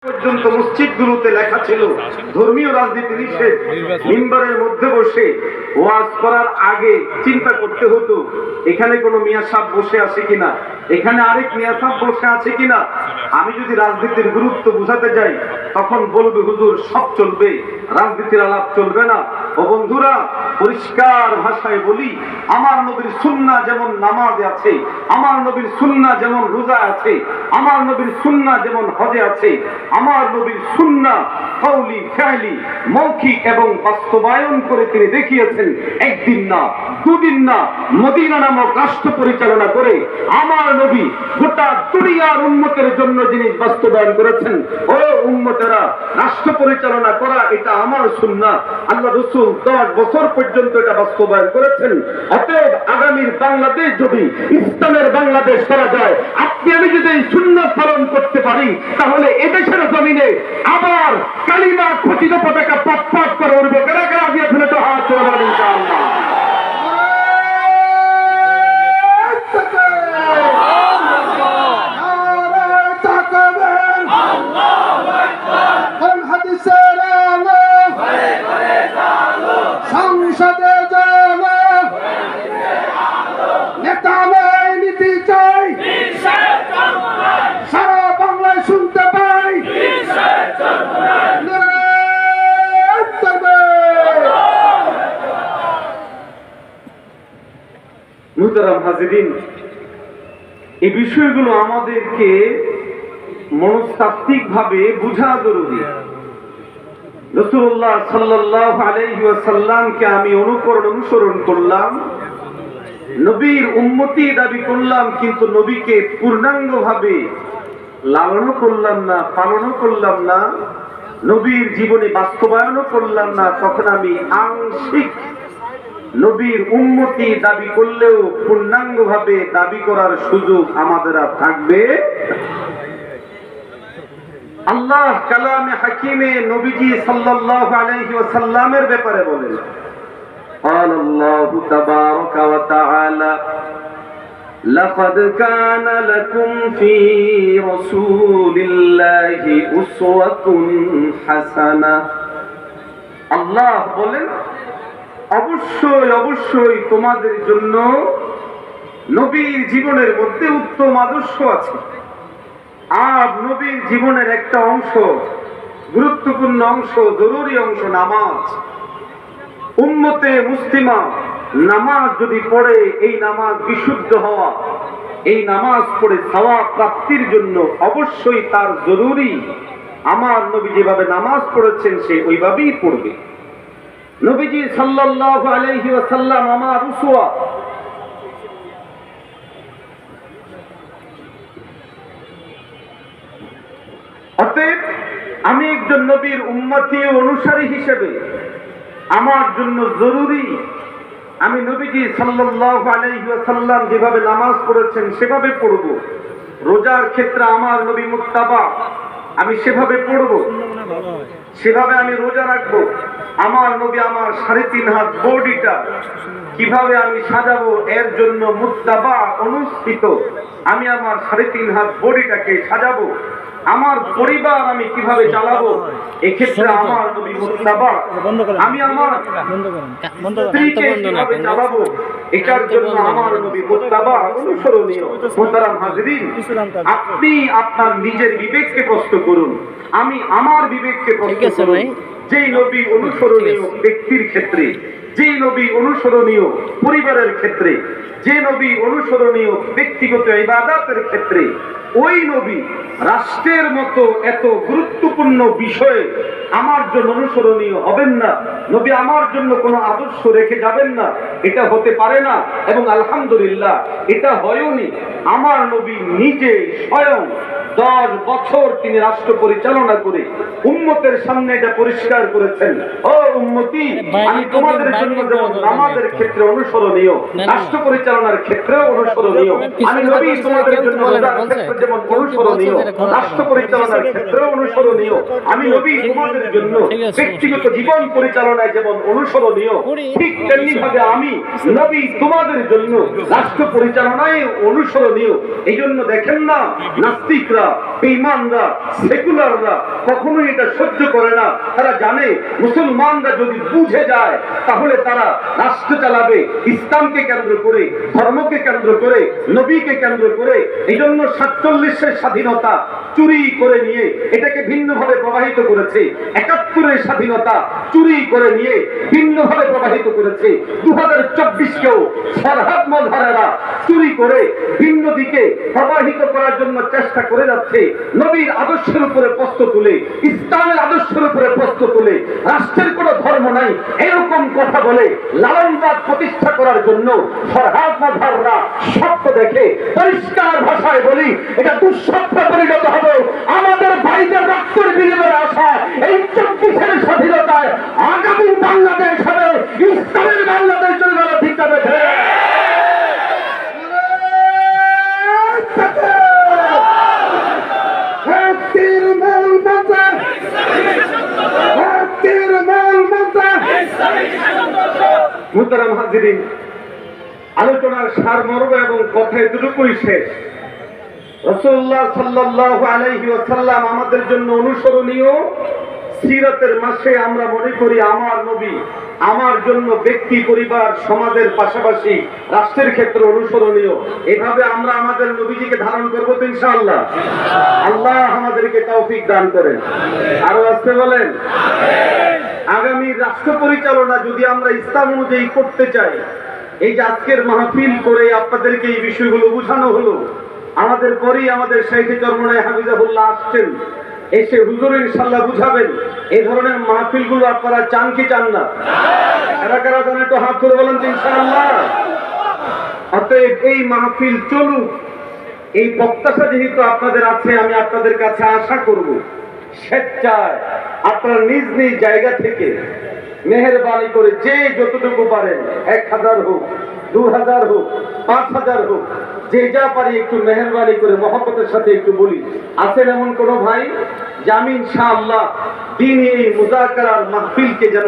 পর্যন্ত মসজিদগুলোতে লেখা ছিল ধর্মীয় রাজনীতি নিষেধ। মিম্বরের মধ্যে বসে ওয়াজ করার আগে চিন্তা করতে হতো এখানে কোনো মিয়া সাহেব বসে আছে কিনা, এখানে আরেক মিয়া সাহেব বসে আছে কিনা। আমি যদি রাজনীতির গুরুত্ব বুঝাতে যাই তখন বলবে হুজুর সব চলবে, রাজনীতির আলাপ চলবে না। ও বন্ধুরা, পরিষ্কার ভাষায় বলি, আমার নবীর সুন্নাহ যেমন নামাজে আছে, আমার নবীর সুন্নাহ যেমন রোজা আছে, আমার নবীর সুন্নাহ যেমন হজে আছে, আমার নবীর সুন্নাহ কওলি ফি'লি মৌখিক এবং বাস্তবায়ন করে তিনি দেখিয়েছেন। একদিন না, দুদিন না, মদিনা নামক রাষ্ট্র পরিচালনা করে আমার নবী গোটা দুনিয়ার উম্মতের জন্য জিনিস বাস্তবায়ন করেছেন। ও উম্মতেরা, রাষ্ট্র পরিচালনা করা এটা আমার সুন্নাহ। আল্লাহ রাসূল 10 বছর পর্যন্ত এটা বাস্তবায়ন করেছেন। অতএব আগামীর বাংলাদেশ যদি ইসলামের বাংলাদেশ করা যায়, আপনি আমি যদি এই সুন্নাহ পালন করতে পারি, তাহলে এদেশের জমিনে আবার কালিমা খচিত পতাকা পথ করে উঠবে। কারা কারা দিয়ে ফেলে তো হাত তোলেন ইনশাআল্লাহ। সংসদে নেতা নীতি চাই, সারা বাংলায় শুনতে পাই। মুহতারাম হাজিরিন, এই বিষয়গুলো আমাদেরকে মনস্তাত্ত্বিক ভাবে বোঝা জরুরি। রাসূলুল্লাহ সাল্লাল্লাহু আলাইহি ওয়াসাল্লামকে আমি অনুসরণ করলাম, নবীর উম্মতি দাবি করলাম, কিন্তু নবীকে পূর্ণাঙ্গভাবে লালন করলাম না, পালন করলাম না, নবীর জীবনে বাস্তবায়ন করলাম না, তখন আমি আংশিক নবীর উম্মতি দাবি করলেও পূর্ণাঙ্গভাবে দাবি করার সুযোগ আমাদের আর থাকবে। আল্লাহ কালামে হাকিমে নবীজি সাল্লাল্লাহু আলাইহি ওয়াসাল্লামের ব্যাপারে বলেন, قال الله تبارك وتعالى لقد كان لكم في رسول الله أسوة حسنة। আল্লাহ বলেন, অবশ্যই অবশ্যই তোমাদের জন্য নবীর জীবনের মধ্যে উত্তম আদর্শ আছে। আর নবীর জীবনের একটা অংশ, গুরুত্বপূর্ণ অংশ, জরুরি অংশ নামাজ। উম্মতে মুসলিমা নামাজ যদি পড়ে, এই নামাজ বিশুদ্ধ হওয়া, এই নামাজ পড়ে সওয়াব প্রাপ্তির জন্য অবশ্যই তার জরুরি আমার নবী যেভাবে নামাজ পড়েছেন সে ওইভাবেই পড়বে। নবীজি সাল্লাল্লাহু আলাইহি ওয়াসাল্লাম আমার উসওয়া। অতএব আমি একজন নবীর উম্মতি অনুসারী হিসেবে আমার জন্য জরুরি আমি নবীজি সাল্লাল্লাহু আলাইহি ওয়াসাল্লাম যেভাবে নামাজ পড়েছেন সেভাবে পড়ব। রোজার ক্ষেত্রে আমার নবী মুত্তাবা, আমি সেভাবে পড়ব, সেভাবে আমি রোজা রাখবো। আমার নবী আমার 3.5 হাত বডিটা কিভাবে আমি সাজাবো, এর জন্য মুত্তাবা অনুষ্ঠিত। আমি আমার 3.5 হাত বডিটাকে সাজাবো। আমার পরিবার আমি কিভাবে চালাবো, এক্ষেত্রে আমার নবী মুত্তাবা। আমি আমার স্ত্রীকে কিভাবে চালাবো, এটার জন্য আমার নবী মুত্তাবা, অনুসরণীয়। মুহতারাম হাজিরিন, আপনি আপনার নিজের বিবেককে প্রশ্ন করুন, আমি আমার বিবেককে প্রশ্ন করুন। যেই নবী অনুসরণীয় ব্যক্তির ক্ষেত্রে, যেই নবী অনুসরণীয় পরিবারের ক্ষেত্রে, যে নবী অনুসরণীয় ব্যক্তিগত ইবাদতের ক্ষেত্রে, ওই নবী রাষ্ট্রের মতো এত গুরুত্বপূর্ণ বিষয়ে আমার জন্য অনুসরণীয় হবেন না, নবী আমার জন্য কোনো আদর্শ রেখে যাবেন না, এটা হতে পারে না। এবং আলহামদুলিল্লাহ এটা হয়নি। আমার নবী নিজে স্বয়ং 10 বছর তিনি রাষ্ট্র পরিচালনা করে উম্মতের সামনে এটা পরিষ্কার করেছেন, ও উম্মতি, আমি তোমাদের জন্য যেমন নামাজের ক্ষেত্রে অনুসরণীয়, রাষ্ট্র পরিচালনার ক্ষেত্রেও অনুসরণীয়, আমি নবী তোমাদের জন্য রোজার ক্ষেত্রে যেমন অনুসরণীয়, রাষ্ট্র পরিচালনার ক্ষেত্রেও অনুসরণীয়, আমি নবী তোমাদের জন্য ব্যক্তিগত জীবন পরিচালনায় যেমন অনুসরণীয়, ঠিক তেমনি ভাবে আমি নবী তোমাদের জন্য রাষ্ট্র পরিচালনায় অনুসরণীয়। এই জন্য দেখেন না, নাস্তিকরা নাস্তিকরা, বেঈমানরা, সেকুলাররা কখনোই এটা সহ্য করে না। তারা জানে মুসলমানরা যদি বুঝে যায় তাহলে তারা রাষ্ট্র চালাবে ইসলামকে কেন্দ্র করে, ধর্মকে কেন্দ্র করে, নবীকে কেন্দ্র করে। এই জন্য 47-এর স্বাধীনতা চুরি করে নিয়ে এটাকে ভিন্নভাবে প্রবাহিত করেছে। 71-এর স্বাধীনতা চুরি করে নিয়ে ভিন্নভাবে প্রবাহিত করেছে। 2024-কেও ফরহাদ মজহারেরা চুরি করে ভিন্ন দিকে প্রবাহিত করার জন্য চেষ্টা করে যাচ্ছে। নবীর আদর্শের উপরে প্রশ্ন তুলে, ইসলামের আদর্শের উপরে প্রশ্ন তুলে, রাষ্ট্রের কোনো ধর্ম নাই এরকম কথা বলে লালনবাদ প্রতিষ্ঠা করার জন্য ফরহাদ মজহাররা স্বপ্ন দেখে। পরিষ্কার ভাষায় বলি, এটা দুঃস্বপ্নে পরিণত হবে। আমাদের ভাইদের রক্তের বিনিময়ে আসা এই 24-এর স্বাধীনতায় আগামী বাংলাদেশ হবে ইসলামের বাংলাদেশ চলবে না। ঠিক আছে? মুহতারাম হাজিরিন, আলোচনার সারমর্ম এবং কথা এতটুকুই শেষ। রাসূলুল্লাহ সাল্লাল্লাহু আলাইহি ওয়াসাল্লাম আমাদের জন্য অনুসরণীয়। সিরাতের মাসে আমরা মনে করি আমার নবী আমার জন্য ব্যক্তি, পরিবার, সমাজের পাশাপাশি রাষ্ট্রের ক্ষেত্রে অনুসরণীয়। এভাবে আমরা আমাদের নবীজিকে ধারণ করবো তো ইনশাআল্লাহ। আল্লাহ আমাদেরকে তৌফিক দান করেন। আরো আসতে বলেন। আগামী রাষ্ট্র পরিচালনা যদি আমরা ইসলাম অনুযায়ী করতে চাই, এই যে আজকের মাহফিল করে আপনাদেরকে এই বিষয়গুলো বোঝানো হলো, আমাদের পরেই আমাদের শাইখে চরমনায় হাফিজাহুল্লাহ আসছেন, এসে হুজুর ইনশাআল্লাহ বুঝাবেন। এই ধরনের মাহফিলগুলো আপনারা চান কি চান না? কারা কারা জানেন একটু হাত তুলে বলেন ইনশাআল্লাহ। অতএব এই মাহফিল চলুক, এই প্রত্যাশা যেহেতু আপনাদের আছে, আমি আপনাদের কাছে আশা করব স্বেচ্ছায় আপনারা নিজ নিজ জায়গা থেকে মেহেরবানি করে যে যতটুকু পারেন, 1000 হোক, 2000 হোক, 5000 হোক, যে যা পারি একটু মেহেরবানি করে মহব্বতের সাথে একটু বলি। আছেন এমন কোন ভাই? যে আমি ইনশাআল্লাহ দ্বীনি এই মুযাকারার মাহফিলকে যেন